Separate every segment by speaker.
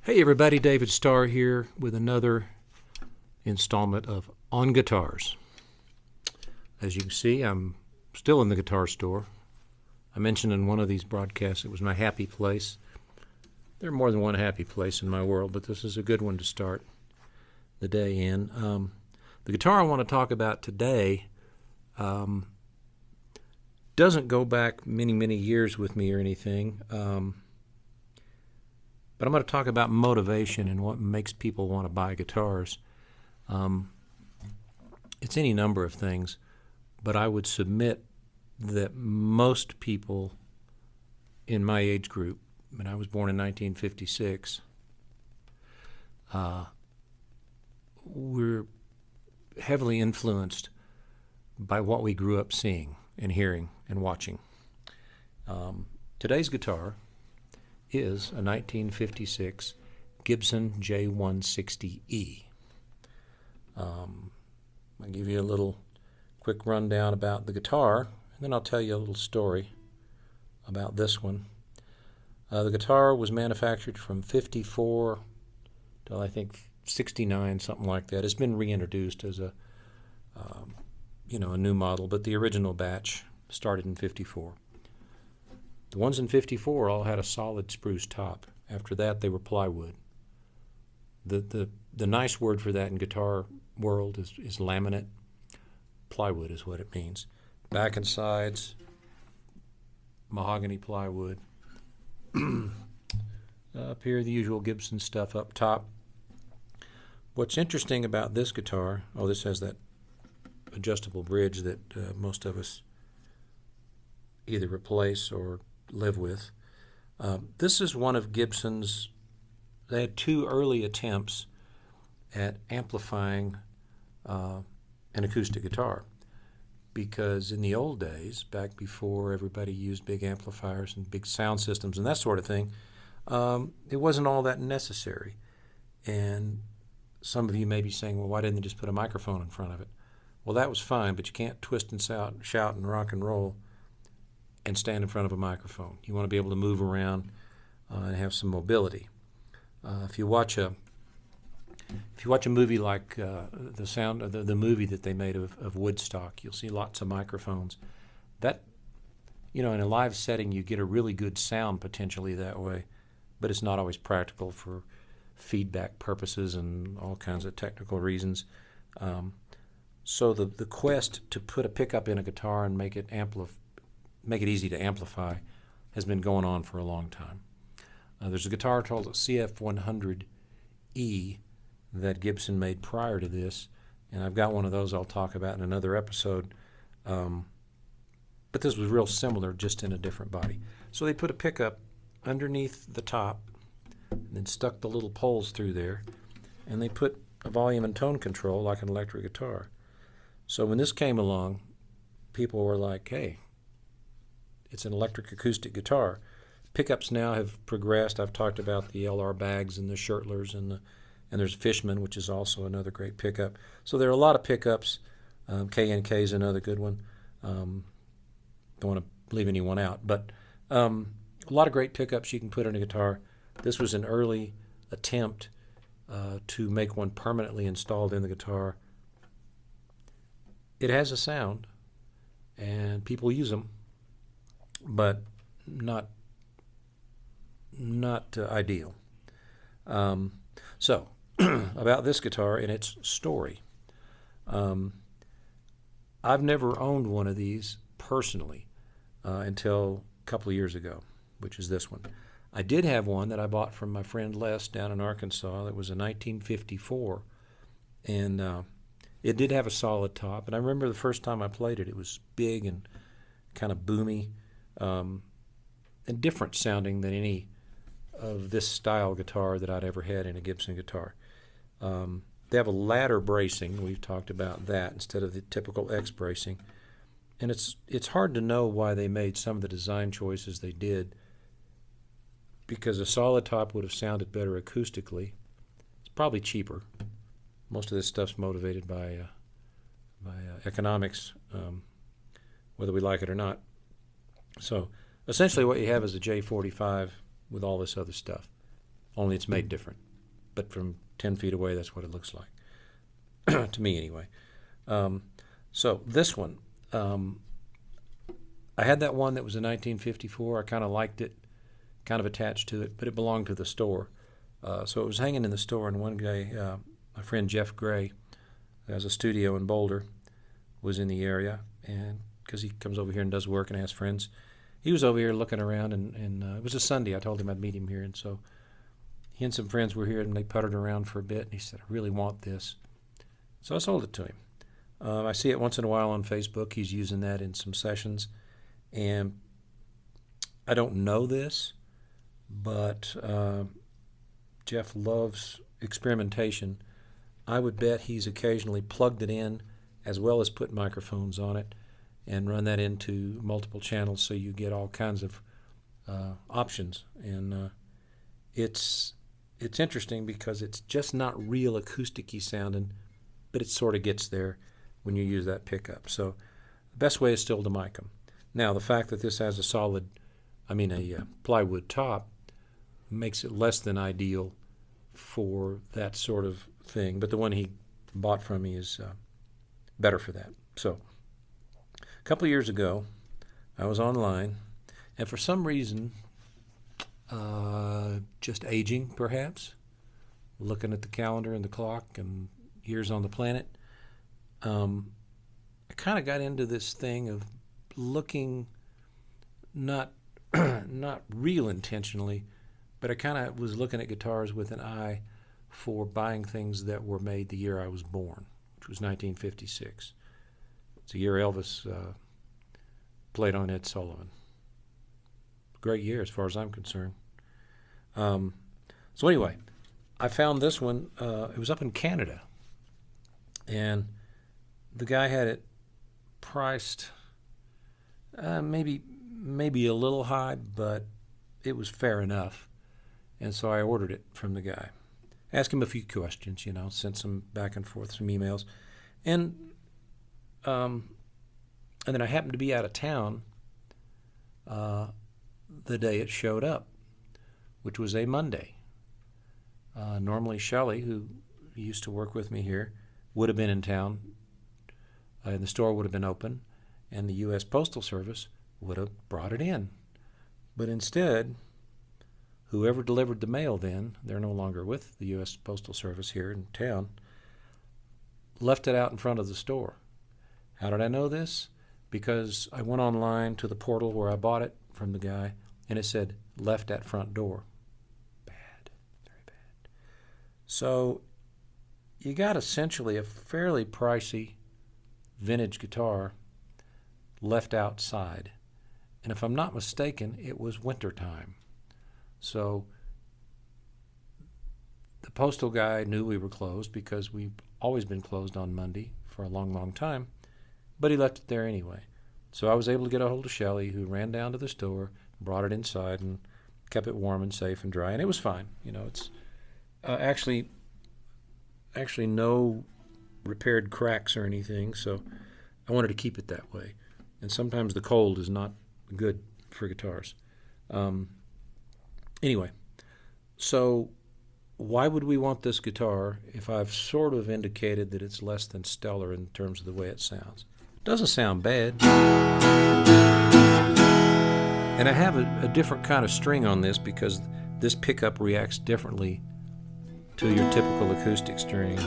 Speaker 1: Hey everybody, David Starr here with another installment of On Guitars. As you can see, I'm still in the guitar store. I mentioned in one of these broadcasts it was my happy place. There are more than one happy place in my world, but this is a good one to start the day in. The guitar I want to talk about today doesn't go back many years with me or anything. But I'm going to talk about motivation and what makes people want to buy guitars. It's any number of things, but I would submit that most people in my age group, and I was born in 1956, we're heavily influenced by what we grew up seeing and hearing and watching. Today's guitar is a 1956 Gibson J-160E. I'll give you a little quick rundown about the guitar, and then I'll tell you a little story about this one. The guitar was manufactured from 54 till I think 69, something like that. It's been reintroduced as a new model, but the original batch started in 54. The ones in 54 all had a solid spruce top. After that, they were plywood. The nice word for that in guitar world is laminate. Plywood is what it means. Back and sides, mahogany plywood. Up here, the usual Gibson stuff up top. What's interesting about this guitar, this has that adjustable bridge that most of us either replace or live with. This is one of Gibson's. They had two early attempts at amplifying an acoustic guitar, because in the old days, back before everybody used big amplifiers and big sound systems and that sort of thing, it wasn't all that necessary. And some of you may be saying, well, why didn't they just put a microphone in front of it? Well, that was fine, but you can't twist and shout and rock and roll and stand in front of a microphone. You want to be able to move around and have some mobility. If you watch a movie like the movie that they made of Woodstock, you'll see lots of microphones. That, in a live setting, you get a really good sound potentially that way, but it's not always practical for feedback purposes and all kinds of technical reasons. So the quest to put a pickup in a guitar and make it easy to amplify has been going on for a long time. There's a guitar called a CF100E that Gibson made prior to this, and I've got one of those I'll talk about in another episode. But this was real similar, just in a different body. So they put a pickup underneath the top and then stuck the little poles through there, and they put a volume and tone control like an electric guitar. So when this came along, people were like, hey, it's an electric acoustic guitar. Pickups now have progressed. I've talked about the LR bags and the Shirtlers and there's Fishman, which is also another great pickup. So there are a lot of pickups. K&K is another good one. Don't want to leave anyone out, but a lot of great pickups you can put on a guitar. This was an early attempt to make one permanently installed in the guitar. It has a sound, and people use them, but not ideal. So about this guitar and its story. I've never owned one of these personally until a couple of years ago, which is this one. I did have one that I bought from my friend Les down in Arkansas. That was a 1954, and it did have a solid top. And I remember the first time I played it, it was big and kind of boomy, and different sounding than any of this style guitar that I'd ever had in a Gibson guitar. They have a ladder bracing. We've talked about that instead of the typical X bracing. And it's hard to know why they made some of the design choices they did, because a solid top would have sounded better acoustically. It's probably cheaper. Most of this stuff's motivated by economics, whether we like it or not. So essentially what you have is a J45 with all this other stuff. only it's made different. But from 10 feet away, that's what it looks like, to me anyway. So this one, I had that one that was a 1954. I kind of liked it, kind of attached to it, but it belonged to the store. So it was hanging in the store, and one day, my friend Jeff Gray, who has a studio in Boulder, was in the area, and because he comes over here and does work and has friends, he was over here looking around, and it was a Sunday. I told him I'd meet him here, and so he and some friends were here, and they puttered around for a bit, and he said, I really want this. So I sold it to him. I see it once in a while on Facebook. He's using that in some sessions, and I don't know this, but Jeff loves experimentation. I would bet he's occasionally plugged it in as well as put microphones on it and run that into multiple channels so you get all kinds of options. And it's interesting because it's just not real acousticy sounding, but it sort of gets there when you use that pickup. So the best way is still to mic them. Now, the fact that this has a plywood top makes it less than ideal for that sort of thing, but the one he bought from me is better for that. So a couple of years ago, I was online, and for some reason, just aging perhaps, looking at the calendar and the clock and years on the planet, I kind of got into this thing of looking not real intentionally, but I kind of was looking at guitars with an eye for buying things that were made the year I was born, which was 1956. It's the year Elvis played on Ed Sullivan. Great year as far as I'm concerned. So anyway, I found this one. It was up in Canada, and the guy had it priced maybe a little high, but it was fair enough. And so I ordered it from the guy. Asked him a few questions, sent some back and forth, some emails. And then I happened to be out of town the day it showed up, which was a Monday. Normally Shelley, who used to work with me here, would have been in town, and the store would have been open, and the U.S. Postal Service would have brought it in. But instead, whoever delivered the mail then, they're no longer with the U.S. Postal Service here in town, left it out in front of the store. How did I know this? Because I went online to the portal where I bought it from the guy, and it said, left at front door. Bad, very bad. So you got essentially a fairly pricey vintage guitar left outside. And if I'm not mistaken, it was wintertime. So the postal guy knew we were closed because we've always been closed on Monday for a long, long time, but he left it there anyway. So I was able to get a hold of Shelley, who ran down to the store, brought it inside, and kept it warm and safe and dry, and it was fine. It's actually no repaired cracks or anything, so I wanted to keep it that way. And sometimes the cold is not good for guitars. Anyway, so why would we want this guitar if I've sort of indicated that it's less than stellar in terms of the way it sounds? It doesn't sound bad. And I have a different kind of string on this because this pickup reacts differently to your typical acoustic string.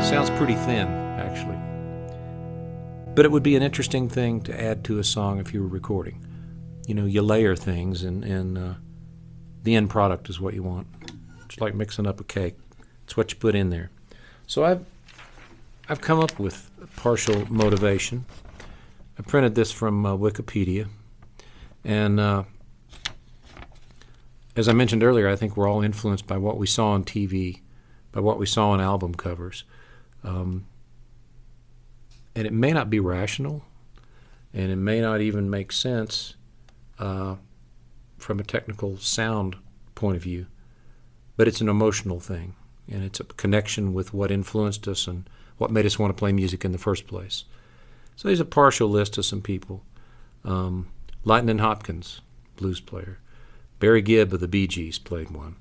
Speaker 1: Sounds pretty thin, actually. But it would be an interesting thing to add to a song if you were recording. You layer things, and the end product is what you want. It's like mixing up a cake. It's what you put in there. So I've come up with partial motivation. I printed this from Wikipedia, and as I mentioned earlier, I think we're all influenced by what we saw on TV, by what we saw on album covers. And it may not be rational, and it may not even make sense from a technical sound point of view, but it's an emotional thing, and it's a connection with what influenced us and what made us want to play music in the first place. So there's a partial list of some people. Lightnin' Hopkins, blues player. Barry Gibb of the Bee Gees played one.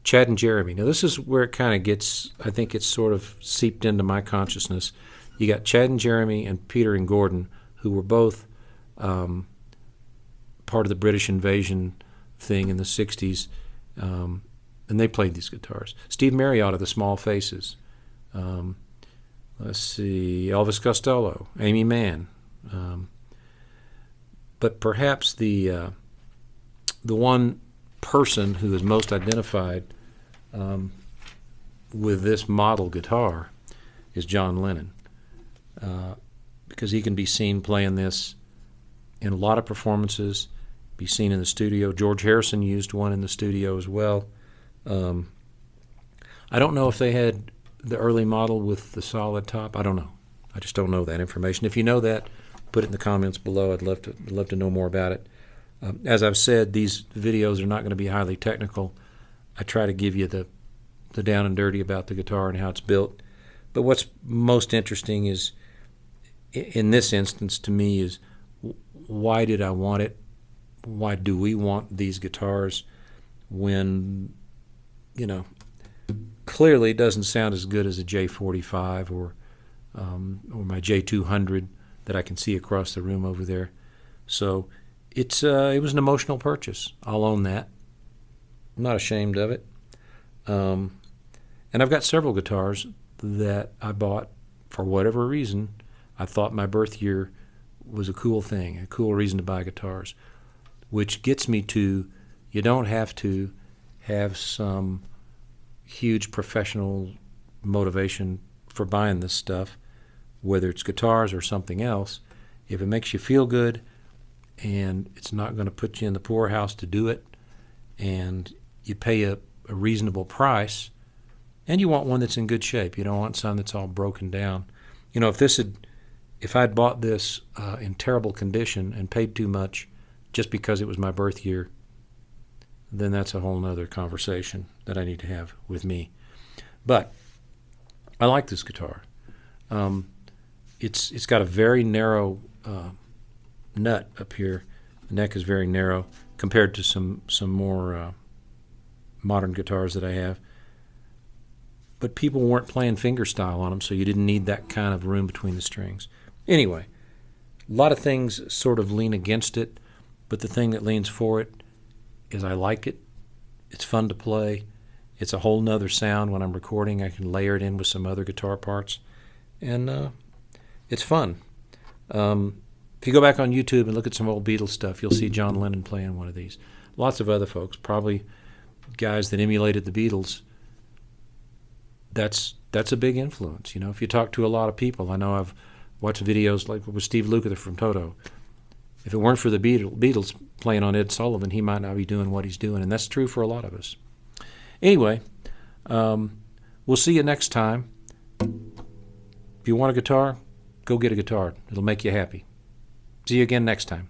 Speaker 1: Chad and Jeremy. Now, this is where it kind of gets, I think it's sort of seeped into my consciousness. You got Chad and Jeremy and Peter and Gordon, who were both part of the British invasion thing in the 60s, and they played these guitars. Steve Marriott of the Small Faces. Let's see, Elvis Costello, Amy Mann. But perhaps the one person who is most identified with this model guitar is John Lennon, because he can be seen playing this in a lot of performances, be seen in the studio. George Harrison used one in the studio as well. I don't know if they had the early model with the solid top. I don't know. I just don't know that information. If you know that, put it in the comments below. I'd love to know more about it. As I've said, these videos are not going to be highly technical. I try to give you the down and dirty about the guitar and how it's built. But what's most interesting is, in this instance to me, is why did I want it? Why do we want these guitars when, clearly it doesn't sound as good as a J45 or my J200 that I can see across the room over there. So it was an emotional purchase. I'll own that. I'm not ashamed of it. And I've got several guitars that I bought for whatever reason. I thought my birth year was a cool thing, a cool reason to buy guitars, which gets me to, you don't have to have some huge professional motivation for buying this stuff, whether it's guitars or something else. If it makes you feel good and it's not going to put you in the poorhouse to do it, and you pay a reasonable price, and you want one that's in good shape. You don't want something that's all broken down. If I'd bought this in terrible condition and paid too much just because it was my birth year, then that's a whole nother conversation that I need to have with me. But I like this guitar. It's got a very narrow nut up here. The neck is very narrow compared to some more modern guitars that I have. But people weren't playing fingerstyle on them, so you didn't need that kind of room between the strings. Anyway, a lot of things sort of lean against it, but the thing that leans for it is I like it. It's fun to play. It's a whole nother sound when I'm recording. I can layer it in with some other guitar parts, and it's fun. If you go back on YouTube and look at some old Beatles stuff, you'll see John Lennon playing one of these. Lots of other folks, probably guys that emulated the Beatles. That's a big influence. If you talk to a lot of people, I know I've watched videos like with Steve Lukather from Toto. If it weren't for the Beatles playing on Ed Sullivan, he might not be doing what he's doing, and that's true for a lot of us. Anyway, we'll see you next time. If you want a guitar, go get a guitar. It'll make you happy. See you again next time.